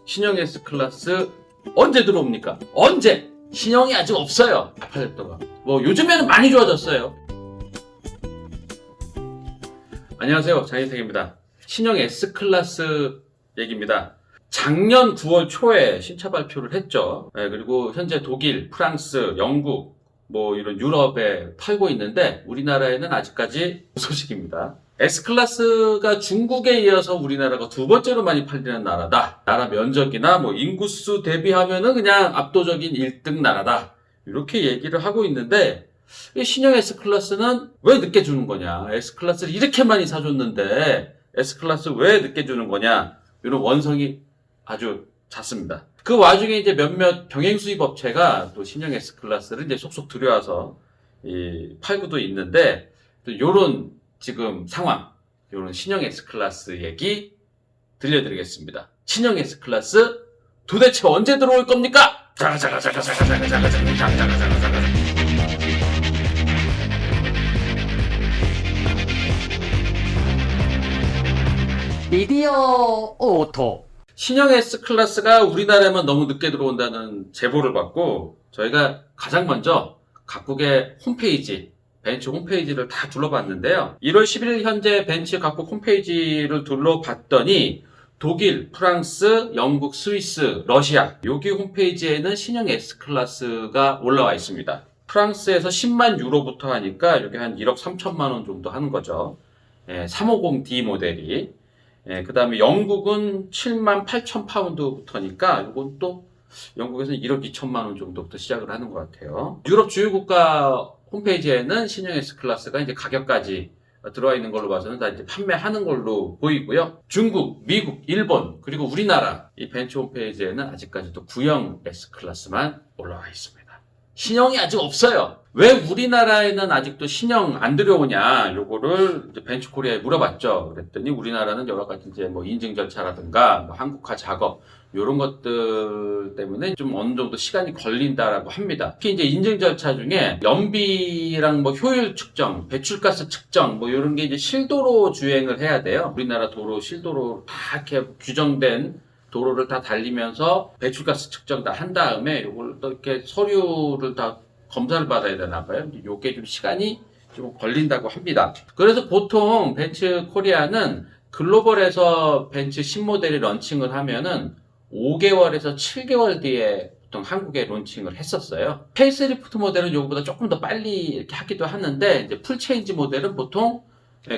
신형 S클래스 언제 들어옵니까? 언제? 신형이 아직 없어요. 다 팔렸다가. 뭐 요즘에는 많이 좋아졌어요. 안녕하세요, 장희택입니다. 신형 S클래스 얘기입니다. 작년 9월 초에 신차 발표를 했죠. 그리고 현재 독일, 프랑스, 영국 뭐 이런 유럽에 팔고 있는데 우리나라에는 아직까지 소식입니다. S클래스가 중국에 이어서 우리나라가 두 번째로 많이 팔리는 나라다. 나라 면적이나 뭐 인구수 대비하면은 그냥 압도적인 1등 나라다. 이렇게 얘기를 하고 있는데 신형 S클래스는 왜 늦게 주는 거냐? S클래스를 이렇게 많이 사줬는데 S클래스 왜 늦게 주는 거냐? 이런 원성이 아주 잦습니다. 그 와중에 이제 몇몇 병행 수입 업체가 또 신형 S클래스를 이제 속속 들여와서 팔고도 있는데 또 요런 지금 상황, 요런 신형 S클래스 얘기 들려드리겠습니다. 신형 S클래스 도대체 언제 들어올 겁니까? 미디어 오토. 신형 S클래스가 우리나라에만 너무 늦게 들어온다는 제보를 받고 저희가 가장 먼저 각국의 홈페이지, 벤츠 홈페이지를 다 둘러봤는데요. 1월 11일 현재 벤츠 각국 홈페이지를 둘러봤더니 독일, 프랑스, 영국, 스위스, 러시아 여기 홈페이지에는 신형 S클래스가 올라와 있습니다. 프랑스에서 10만 유로부터 하니까 여기 한 1억 3천만 원 정도 하는 거죠. 350D 모델이. 그 다음에 영국은 7만 8천 파운드부터니까 이건 또 영국에서는 1억 2천만 원 정도부터 시작을 하는 것 같아요. 유럽 주요 국가 홈페이지에는 신형 S클래스가 이제 가격까지 들어와 있는 걸로 봐서는 다 이제 판매하는 걸로 보이고요. 중국, 미국, 일본, 그리고 우리나라 이 벤츠 홈페이지에는 아직까지도 구형 S클래스만 올라와 있습니다. 신형이 아직 없어요. 왜 우리나라에는 아직도 신형 안 들어오냐, 요거를 이제 벤츠 코리아에 물어봤죠. 그랬더니 우리나라는 여러 가지 이제 뭐 인증 절차라든가 뭐 한국화 작업 요런 것들 때문에 좀 어느 정도 시간이 걸린다라고 합니다. 특히 이제 인증 절차 중에 연비랑 뭐 효율 측정, 배출가스 측정 뭐 요런 게 이제 실도로 주행을 해야 돼요. 우리나라 도로 실도로 다 이렇게 규정된 도로를 다 달리면서 배출가스 측정 다 한 다음에 요걸 또 이렇게 서류를 다 검사를 받아야 되나 봐요. 요게 좀 시간이 좀 걸린다고 합니다. 그래서 보통 벤츠 코리아는 글로벌에서 벤츠 신모델이 런칭을 하면은 5개월에서 7개월 뒤에 보통 한국에 론칭을 했었어요. 페이스리프트 모델은 요거보다 조금 더 빨리 이렇게 하기도 하는데 이제 풀체인지 모델은 보통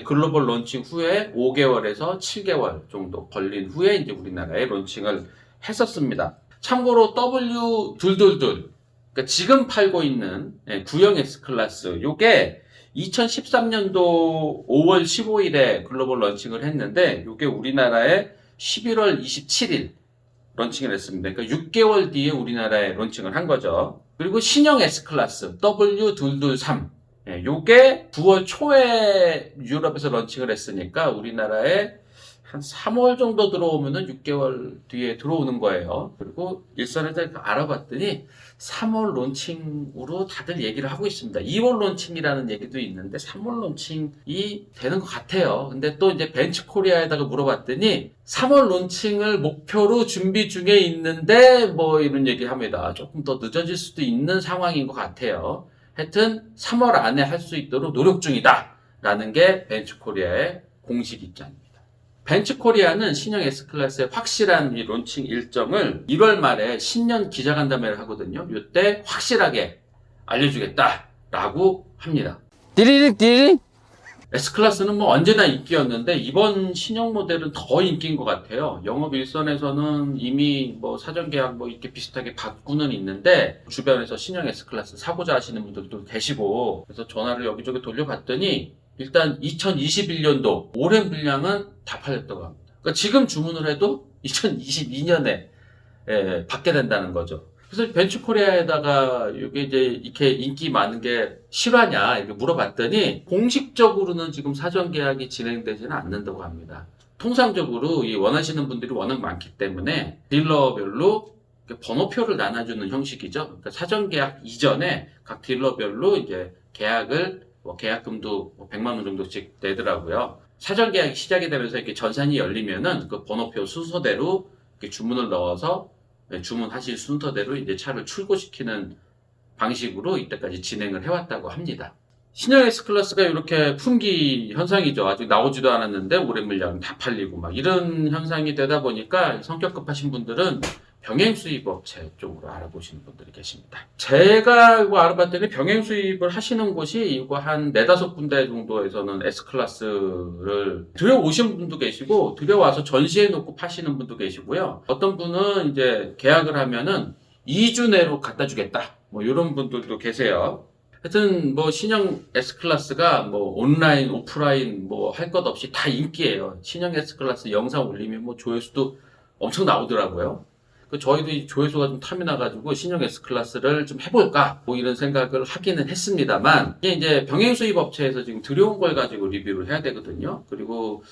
글로벌 론칭 후에 5개월에서 7개월 정도 걸린 후에 이제 우리나라에 론칭을 했었습니다. 참고로 W222, 그러니까 지금 팔고 있는 구형 S클래스, 요게 2013년도 5월 15일에 글로벌 런칭을 했는데 요게 우리나라에 11월 27일 런칭을 했습니다. 그러니까 6개월 뒤에 우리나라에 런칭을 한 거죠. 그리고 신형 S클래스 W223, 요게 9월 초에 유럽에서 런칭을 했으니까 우리나라에 한 3월 정도 들어오면은 6개월 뒤에 들어오는 거예요. 그리고 일선에서 알아봤더니 3월 론칭으로 다들 얘기를 하고 있습니다. 2월 론칭이라는 얘기도 있는데 3월 론칭이 되는 것 같아요. 근데 또 이제 벤츠 코리아에다가 물어봤더니 3월 론칭을 목표로 준비 중에 있는데 뭐 이런 얘기 합니다. 조금 더 늦어질 수도 있는 상황인 것 같아요. 하여튼 3월 안에 할 수 있도록 노력 중이다 라는 게 벤츠 코리아의 공식 입장입니다. 벤츠 코리아는 신형 S클래스의 확실한 이 론칭 일정을 1월 말에 신년 기자간담회를 하거든요. 이때 확실하게 알려주겠다라고 합니다. 디리릭 디리릭. S클래스는 뭐 언제나 인기였는데 이번 신형 모델은 더 인기인 것 같아요. 영업 일선에서는 이미 뭐 사전 계약 뭐 이렇게 비슷하게 받고는 있는데 주변에서 신형 S클래스 사고자 하시는 분들도 계시고 그래서 전화를 여기저기 돌려봤더니 일단 2021년도 올해 물량은 다 팔렸다고 합니다. 그러니까 지금 주문을 해도 2022년에 받게 된다는 거죠. 그래서 벤츠 코리아에다가 이게 이제 이렇게 인기 많은 게 실화냐 이렇게 물어봤더니 공식적으로는 지금 사전 계약이 진행되지는 않는다고 합니다. 통상적으로 이 원하시는 분들이 워낙 많기 때문에 딜러별로 번호표를 나눠주는 형식이죠. 그러니까 사전 계약 이전에 각 딜러별로 이제 계약을 계약금도 100만 원 정도씩 내더라고요. 사전 계약이 시작이 되면서 이렇게 전산이 열리면은 그 번호표 순서대로 이렇게 주문을 넣어서 주문하실 순서대로 이제 차를 출고시키는 방식으로 이때까지 진행을 해왔다고 합니다. 신형 S클래스가 이렇게 품귀 현상이죠. 아직 나오지도 않았는데 올해 물량 다 팔리고 막 이런 현상이 되다 보니까 성격 급하신 분들은 병행 수입 업체 쪽으로 알아보시는 분들이 계십니다. 제가 이거 알아봤더니 병행 수입을 하시는 곳이 이거 한 4-5군데 정도에서는 S클래스를 들여오신 분도 계시고 들여와서 전시해 놓고 파시는 분도 계시고요. 어떤 분은 이제 계약을 하면은 2주 내로 갖다 주겠다. 뭐 이런 분들도 계세요. 하여튼 뭐 신형 S클래스가 뭐 온라인, 오프라인 뭐 할 것 없이 다 인기예요. 신형 S클래스 영상 올리면 뭐 조회수도 엄청 나오더라고요. 저희도 이 조회수가 좀 탐이 나가지고 신형 S클래스를 좀 해볼까 뭐 이런 생각을 하기는 했습니다만 이게 이제 병행 수입 업체에서 지금 들여온 걸 가지고 리뷰를 해야 되거든요. 그리고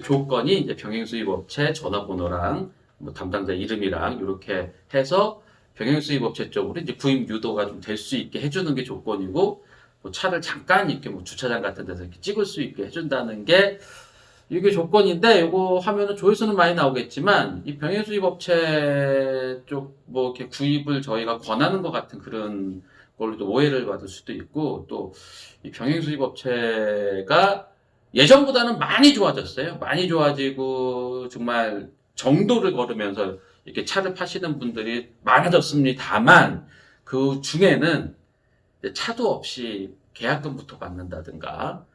조건이 이제 병행 수입 업체 전화번호랑 뭐 담당자 이름이랑 이렇게 해서 병행 수입 업체 쪽으로 이제 구입 유도가 좀 될 수 있게 해주는 게 조건이고 뭐 차를 잠깐 이렇게 뭐 주차장 같은 데서 이렇게 찍을 수 있게 해준다는 게 이게 조건인데 이거 하면은 조회수는 많이 나오겠지만 이 병행 수입 업체 쪽 뭐 이렇게 구입을 저희가 권하는 것 같은 그런 걸로도 오해를 받을 수도 있고 또 이 병행 수입 업체가 예전보다는 많이 좋아졌어요. 많이 좋아지고 정말 정도를 걸으면서 이렇게 차를 파시는 분들이 많아졌습니다만 그 중에는 차도 없이 계약금부터 받는다든가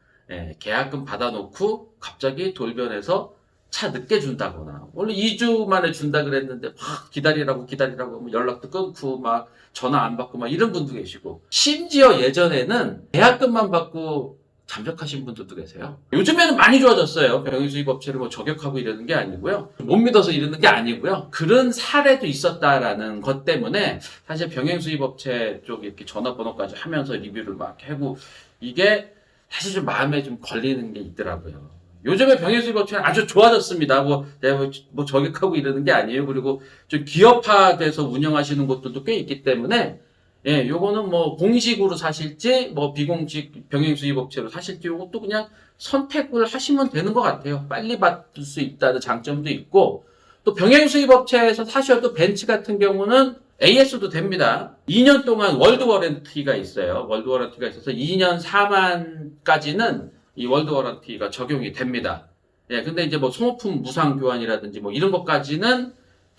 계약금 받아놓고 갑자기 돌변해서 차 늦게 준다거나 원래 2주 만에 준다 그랬는데 막 기다리라고 하면 연락도 끊고 막 전화 안 받고 막 이런 분도 계시고 심지어 예전에는 계약금만 받고 잠적하신 분들도 계세요. 요즘에는 많이 좋아졌어요. 병행 수입 업체를 뭐 저격하고 이러는 게 아니고요. 못 믿어서 이러는 게 아니고요. 그런 사례도 있었다라는 것 때문에 사실 병행 수입 업체 쪽 이렇게 전화번호까지 하면서 리뷰를 막 하고 이게 사실 좀 마음에 좀 걸리는 게 있더라고요. 요즘에 병행 수입 업체는 아주 좋아졌습니다. 내가 뭐 저격하고 이러는 게 아니에요. 그리고 좀 기업화돼서 운영하시는 곳들도 꽤 있기 때문에 요거는 뭐 공식으로 사실지 뭐 비공식 병행 수입 업체로 사실지 요것도 그냥 선택을 하시면 되는 것 같아요. 빨리 받을 수 있다는 장점도 있고 또 병행 수입 업체에서 사셔도 벤츠 같은 경우는 AS도 됩니다. 2년 동안 월드 워런티가 있어요. 월드 워런티가 있어서 2년 4만까지는 이 월드 워런티가 적용이 됩니다. 근데 이제 뭐 소모품 무상 교환이라든지 뭐 이런 것까지는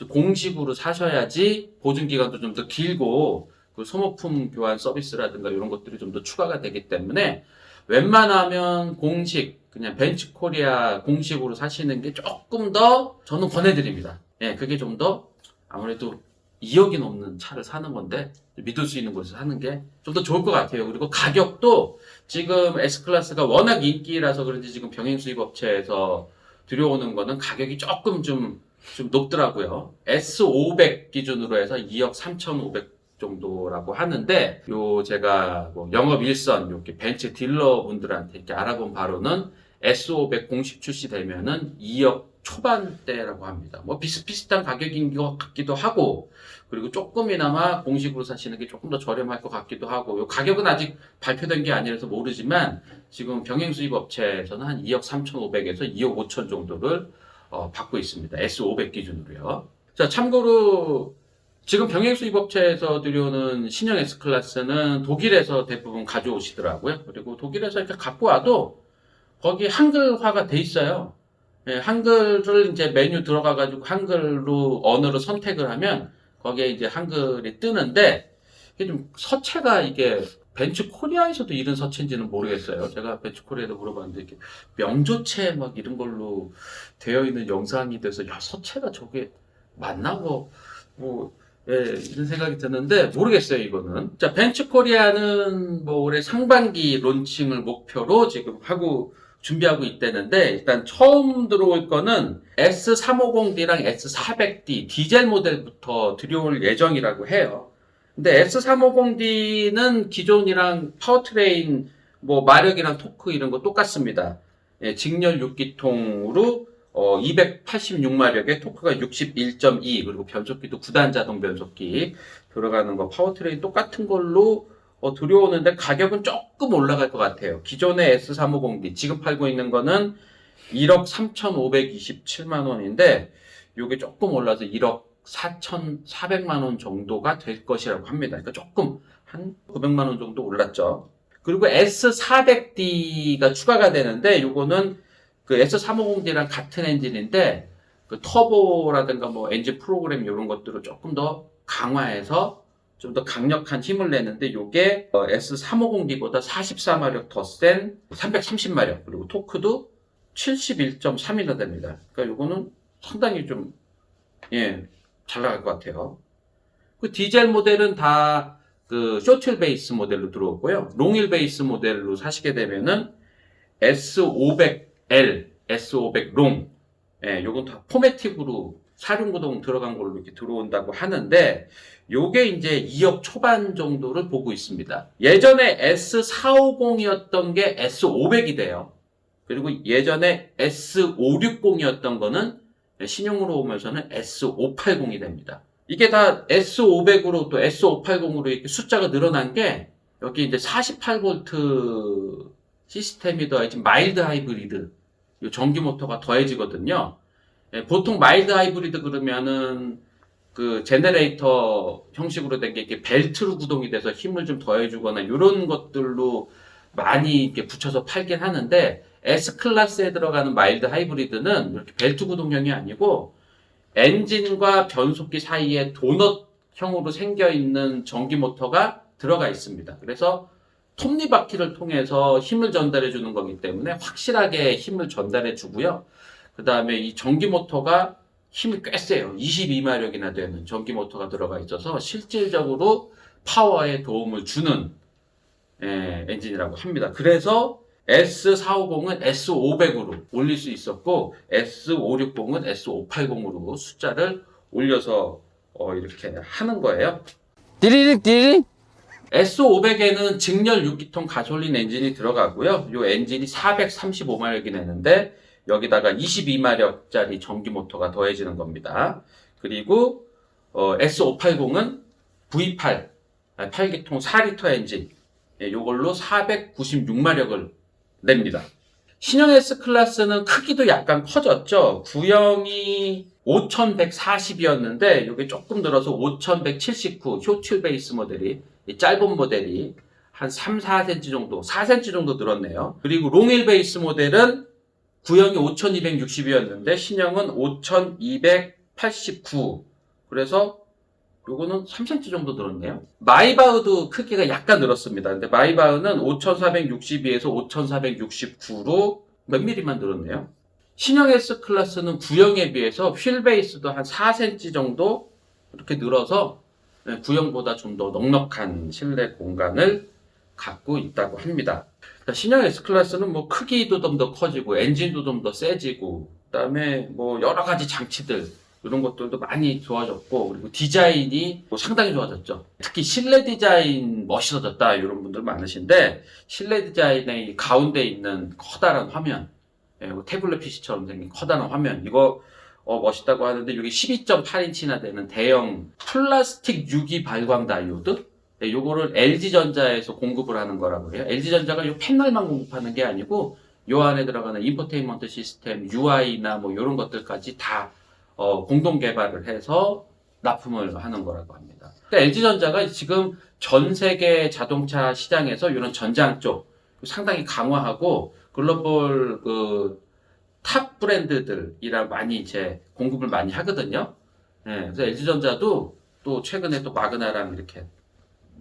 공식으로 사셔야지 보증 기간도 좀 더 길고 그 소모품 교환 서비스라든가 이런 것들이 좀 더 추가가 되기 때문에 웬만하면 공식 그냥 벤츠 코리아 공식으로 사시는 게 조금 더 저는 권해드립니다. 그게 좀 더 아무래도 2억이 넘는 차를 사는 건데 믿을 수 있는 곳에서 사는 게 좀 더 좋을 것 같아요. 그리고 가격도 지금 S클래스가 워낙 인기라서 그런지 지금 병행 수입 업체에서 들여오는 거는 가격이 조금 좀 높더라고요. S500 기준으로 해서 2억 3,500 정도라고 하는데 제가 뭐 영업 일선 이렇게 벤츠 딜러 분들한테 이렇게 알아본 바로는 S500 공식 출시되면은 2억 초반대라고 합니다. 뭐 비슷비슷한 가격인 것 같기도 하고 그리고 조금이나마 공식으로 사시는 게 조금 더 저렴할 것 같기도 하고 요 가격은 아직 발표된 게 아니라서 모르지만 지금 병행 수입 업체에서는 한 2억 3,500에서 2억 5천 정도를 받고 있습니다. S500 기준으로요. 자, 참고로 지금 병행 수입 업체에서 들여오는 신형 S클래스는 독일에서 대부분 가져오시더라고요. 그리고 독일에서 이렇게 갖고 와도 거기 한글화가 돼 있어요. 한글을 이제 메뉴 들어가가지고 한글로 언어로 선택을 하면 거기에 이제 한글이 뜨는데 이게 좀 서체가 이게 벤츠 코리아에서도 이런 서체인지는 모르겠어요. 제가 벤츠 코리아에도 물어봤는데 이렇게 명조체 막 이런 걸로 되어 있는 영상이 돼서 야 서체가 저게 맞나 이런 생각이 드는데 모르겠어요 이거는. 자, 벤츠 코리아는 뭐 올해 상반기 론칭을 목표로 지금 준비하고 있다는데 일단 처음 들어올 거는 S350D랑 S400D 디젤 모델부터 들여올 예정이라고 해요. 근데 S350D는 기존이랑 파워트레인 뭐 마력이랑 토크 이런 거 똑같습니다. 직렬 6기통으로 286마력에 토크가 61.2 그리고 변속기도 9단 자동 변속기 들어가는 거 파워트레인 똑같은 걸로 들여오는데 가격은 조금 올라갈 것 같아요. 기존의 S350D 지금 팔고 있는 거는 1억 3,527만 원인데 요게 조금 올라서 1억 4,400만 원 정도가 될 것이라고 합니다. 그러니까 조금 한 900만 원 정도 올랐죠. 그리고 S400D가 추가가 되는데 요거는 그 S350D랑 같은 엔진인데 그 터보라든가 뭐 엔진 프로그램 이런 것들을 조금 더 강화해서 좀 더 강력한 힘을 내는데 요게 S350D보다 44마력 더 센 330마력 그리고 토크도 71.3이나 됩니다. 그러니까 요거는 상당히 좀 잘 나갈 것 같아요. 그 디젤 모델은 다 그 쇼틀 베이스 모델로 들어오고요. 롱일 베이스 모델로 사시게 되면은 S500L, S500 롱, 요건 다 포매틱으로 사륜구동 들어간 걸로 이렇게 들어온다고 하는데, 요게 이제 2억 초반 정도를 보고 있습니다. 예전에 S450이었던 게 S500이 돼요. 그리고 예전에 S560이었던 거는 신형으로 오면서는 S580이 됩니다. 이게 다 S500으로 또 S580으로 이렇게 숫자가 늘어난 게 여기 이제 48V 시스템이 더해진 마일드 하이브리드 이 전기 모터가 더해지거든요. 보통 마일드 하이브리드 그러면은 그 제너레이터 형식으로 된 게 이렇게 벨트로 구동이 돼서 힘을 좀 더해주거나 이런 것들로 많이 이렇게 붙여서 팔긴 하는데 S 클래스에 들어가는 마일드 하이브리드는 이렇게 벨트 구동형이 아니고 엔진과 변속기 사이에 도넛형으로 생겨있는 전기 모터가 들어가 있습니다. 그래서 톱니바퀴를 통해서 힘을 전달해 주는 거기 때문에 확실하게 힘을 전달해 주고요. 그 다음에 이 전기 모터가 힘이 꽤 세요. 22마력이나 되는 전기 모터가 들어가 있어서 실질적으로 파워에 도움을 주는 엔진이라고 합니다. 그래서 S450은 S500으로 올릴 수 있었고 S560은 S580으로 숫자를 올려서 이렇게 하는 거예요. 띠리릭 띠리릭. S500에는 직렬 6기통 가솔린 엔진이 들어가고요. 이 엔진이 435마력이 내는데 여기다가 22마력짜리 전기 모터가 더해지는 겁니다. 그리고 S580은 V8 8기통 4리터 엔진 이걸로 496마력을 냅니다. 신형 S클래스는 크기도 약간 커졌죠. 구형이 5140이었는데 이게 조금 늘어서 5179 쇼틀 베이스 모델이 짧은 모델이 한 3, 4cm 정도 4cm 정도 늘었네요. 그리고 롱일 베이스 모델은 구형이 5260이었는데 신형은 5289 그래서 요거는 3cm 정도 늘었네요. 마이바흐도 크기가 약간 늘었습니다. 근데 마이바흐는 5462에서 5469로 몇 미리만 늘었네요. 신형 S 클래스는 구형에 비해서 휠 베이스도 한 4cm 정도 이렇게 늘어서 구형보다 좀 더 넉넉한 실내 공간을 갖고 있다고 합니다. 신형 S 클래스는 뭐 크기도 좀 더 커지고 엔진도 좀 더 세지고 그다음에 뭐 여러 가지 장치들 이런 것들도 많이 좋아졌고 그리고 디자인이 상당히 좋아졌죠. 특히 실내 디자인 멋있어졌다 이런 분들 많으신데 실내 디자인의 이 가운데 있는 커다란 화면 태블릿 PC처럼 생긴 커다란 화면 이거 멋있다고 하는데 이게 12.8인치나 되는 대형 플라스틱 유기 발광 다이오드 요거를 LG전자에서 공급을 하는 거라고 해요. LG전자가 요 패널만 공급하는 게 아니고 요 안에 들어가는 인포테인먼트 시스템 UI나 뭐 이런 것들까지 다 공동 개발을 해서 납품을 하는 거라고 합니다. 그러니까 LG전자가 지금 전 세계 자동차 시장에서 이런 전장 쪽 상당히 강화하고 글로벌 탑 브랜드들이랑 많이 이제 공급을 많이 하거든요. 그래서 LG전자도 또 최근에 또 마그나랑 이렇게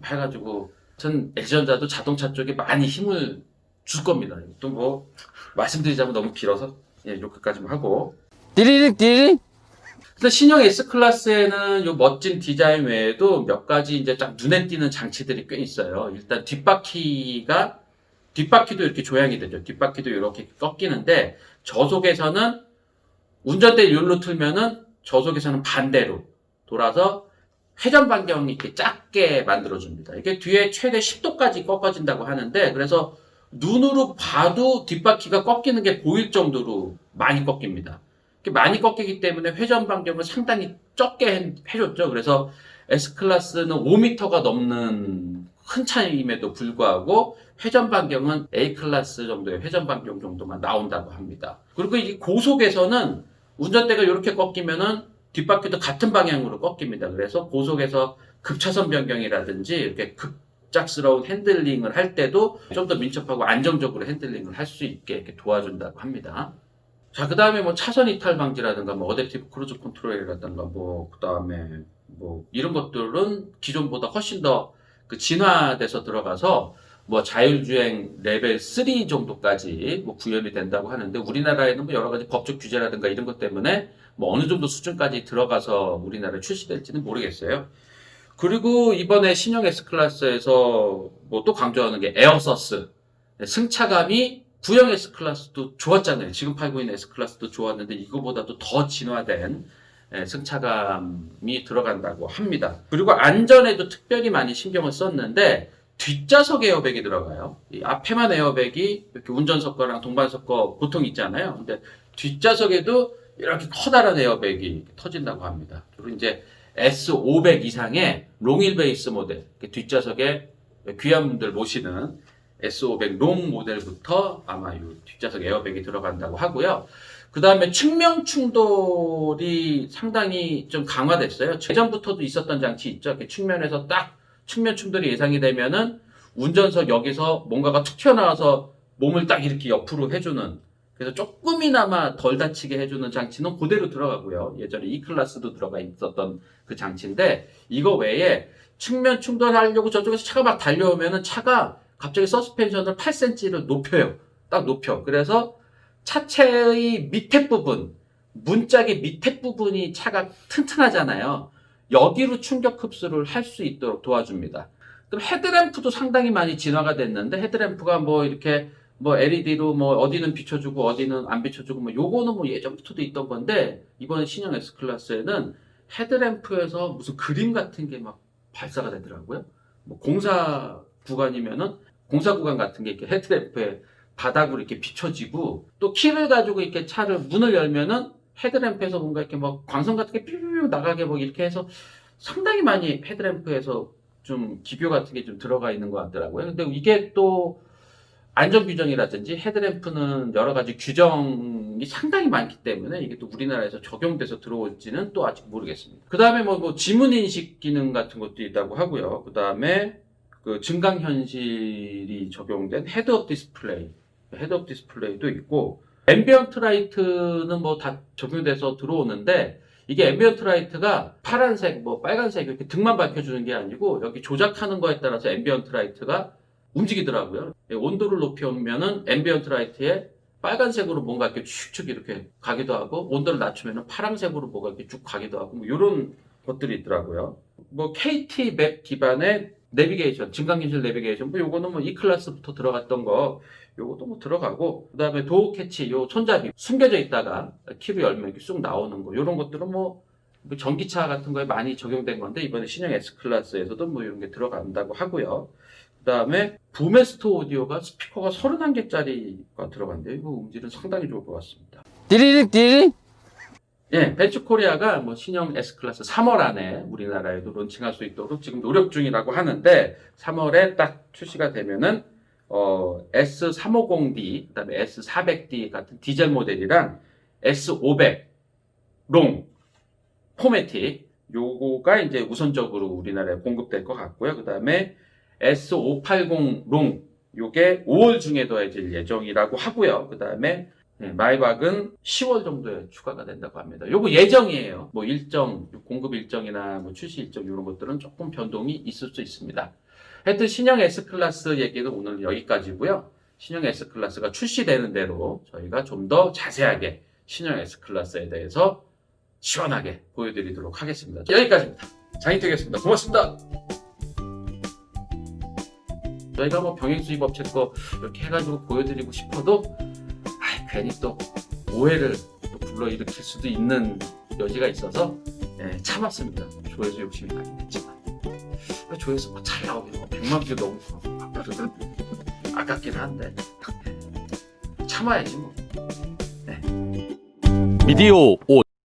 해가지고 전 LG전자도 자동차 쪽에 많이 힘을 줄 겁니다. 또 뭐 말씀드리자면 너무 길어서 여기까지만 하고. 띠리릭 띠리릭. 그래서 신형 S 클래스에는 요 멋진 디자인 외에도 몇 가지 이제 딱 눈에 띄는 장치들이 꽤 있어요. 일단 뒷바퀴도 이렇게 조향이 되죠. 뒷바퀴도 이렇게 꺾이는데 저속에서는 운전대를 요로 틀면은 저속에서는 반대로 돌아서 회전 반경이 이렇게 작게 만들어줍니다. 이게 뒤에 최대 10도까지 꺾어진다고 하는데 그래서 눈으로 봐도 뒷바퀴가 꺾이는 게 보일 정도로 많이 꺾입니다. 많이 꺾이기 때문에 회전 반경을 상당히 적게 해줬죠. 그래서 S클래스는 5m가 넘는 큰 차임에도 불구하고 회전 반경은 A클래스 정도의 회전 반경 정도만 나온다고 합니다. 그리고 이 고속에서는 운전대가 이렇게 꺾이면은 뒷바퀴도 같은 방향으로 꺾입니다. 그래서 고속에서 급차선 변경이라든지 이렇게 급작스러운 핸들링을 할 때도 좀 더 민첩하고 안정적으로 핸들링을 할 수 있게 이렇게 도와준다고 합니다. 자, 그 다음에 뭐 차선 이탈 방지라든가 뭐 어댑티브 크루즈 컨트롤이라든가 그 다음에 뭐 이런 것들은 기존보다 훨씬 더 그 진화돼서 들어가서 뭐 자율주행 레벨 3 정도까지 뭐 구현이 된다고 하는데, 우리나라에는 뭐 여러 가지 법적 규제라든가 이런 것 때문에 뭐 어느 정도 수준까지 들어가서 우리나라에 출시될지는 모르겠어요. 그리고 이번에 신형 S클래스에서 뭐 또 강조하는 게 에어서스. 승차감이 구형 S클래스도 좋았잖아요. 지금 팔고 있는 S클래스도 좋았는데 이거보다도 더 진화된 승차감이 들어간다고 합니다. 그리고 안전에도 특별히 많이 신경을 썼는데 뒷좌석 에어백이 들어가요. 이 앞에만 에어백이 이렇게 운전석 거랑 동반석 거 보통 있잖아요. 근데 뒷좌석에도 이렇게 커다란 에어백이 터진다고 합니다. 그리고 이제 S500 이상의 롱휠 베이스 모델, 뒷좌석에 귀한 분들 모시는 S500 롱 모델부터 아마 이 뒷좌석 에어백이 들어간다고 하고요. 그 다음에 측면 충돌이 상당히 좀 강화됐어요. 예전부터도 있었던 장치 있죠. 이렇게 측면에서 딱 측면 충돌이 예상이 되면은 운전석 여기서 뭔가가 툭 튀어나와서 몸을 딱 이렇게 옆으로 해주는, 그래서 조금이나마 덜 다치게 해주는 장치는 그대로 들어가고요. 예전에 E클래스도 들어가 있었던 그 장치인데, 이거 외에 측면 충돌하려고 저쪽에서 차가 막 달려오면은 차가 갑자기 서스펜션을 8cm를 높여요. 딱 높여. 그래서 차체의 밑에 부분, 문짝의 밑에 부분이 차가 튼튼하잖아요. 여기로 충격 흡수를 할 수 있도록 도와줍니다. 그럼 헤드램프도 상당히 많이 진화가 됐는데, 헤드램프가 뭐 이렇게 뭐 LED로 뭐 어디는 비춰주고 어디는 안 비춰주고 뭐 요거는 뭐 예전부터도 있던 건데, 이번 신형 S클래스에는 헤드램프에서 무슨 그림 같은 게 막 발사가 되더라고요. 뭐 공사 구간이면은 공사 구간 같은 게 이렇게 헤드램프에 바닥으로 이렇게 비춰지고, 또 키를 가지고 이렇게 차를 문을 열면은 헤드램프에서 뭔가 이렇게 막 광선 같은 게 삐삐삐 나가게 뭐 이렇게 해서 상당히 많이 헤드램프에서 좀 기교 같은 게 좀 들어가 있는 것 같더라고요. 근데 이게 또 안전 규정이라든지 헤드램프는 여러 가지 규정이 상당히 많기 때문에 이게 또 우리나라에서 적용돼서 들어올지는 또 아직 모르겠습니다. 그 다음에 뭐 지문 인식 기능 같은 것도 있다고 하고요. 그 다음에 그 증강현실이 적용된 헤드업 디스플레이도 있고, 앰비언트 라이트는 뭐 다 적용돼서 들어오는데, 이게 앰비언트 라이트가 파란색, 뭐 빨간색 이렇게 등만 밝혀주는 게 아니고 여기 조작하는 거에 따라서 앰비언트 라이트가 움직이더라고요. 온도를 높이면은 앰비언트 라이트에 빨간색으로 뭔가 이렇게 축축 이렇게 가기도 하고, 온도를 낮추면은 파란색으로 뭐가 이렇게 쭉 가기도 하고, 뭐 이런 것들이 있더라고요. 뭐 KT 맵 기반의 내비게이션, 증강현실 내비게이션, 뭐 요거는 뭐 E클래스부터 들어갔던 거, 요것도 뭐 들어가고, 그 다음에 도어 캐치, 요 손잡이 숨겨져 있다가 키로 열면 이렇게 쑥 나오는 거, 요런 것들은 뭐 전기차 같은 거에 많이 적용된 건데, 이번에 신형 S클래스에서도 뭐 이런 게 들어간다고 하고요. 그 다음에 부메스터 오디오가 스피커가 31개짜리가 들어간대요. 이거 음질은 상당히 좋을 것 같습니다. 디리릭 디리릭. 예, 벤츠 코리아가 뭐 신형 S클래스 3월 안에 우리나라에도 론칭할 수 있도록 지금 노력 중이라고 하는데, 3월에 딱 출시가 되면은 S350D, 그 다음에 S400D 같은 디젤 모델이랑 S500 롱 포매틱, 요거가 이제 우선적으로 우리나라에 공급될 것 같고요. 그 다음에 S580 롱, 요게 5월 중에 더해질 예정이라고 하고요. 그 다음에 마이박은 10월 정도에 추가가 된다고 합니다. 요거 예정이에요. 뭐 일정, 공급 일정이나 뭐 출시 일정 이런 것들은 조금 변동이 있을 수 있습니다. 하여튼 신형 S클래스 얘기는 오늘 여기까지고요. 신형 S클래스가 출시되는 대로 저희가 좀 더 자세하게 신형 S클래스에 대해서 시원하게 보여드리도록 하겠습니다. 여기까지입니다. 장인택이었습니다. 고맙습니다. 저희가 뭐 병행수입 업체 거 이렇게 해가지고 보여드리고 싶어도 괜히 또 오해를 또 불러일으킬 수도 있는 여지가 있어서 참았습니다. 조회수 욕심이 나긴 했지만 조회수 뭐 잘 나오긴 뭐 100만 뷰 너무 아깝긴 한데 참아야지 뭐. 미디어 5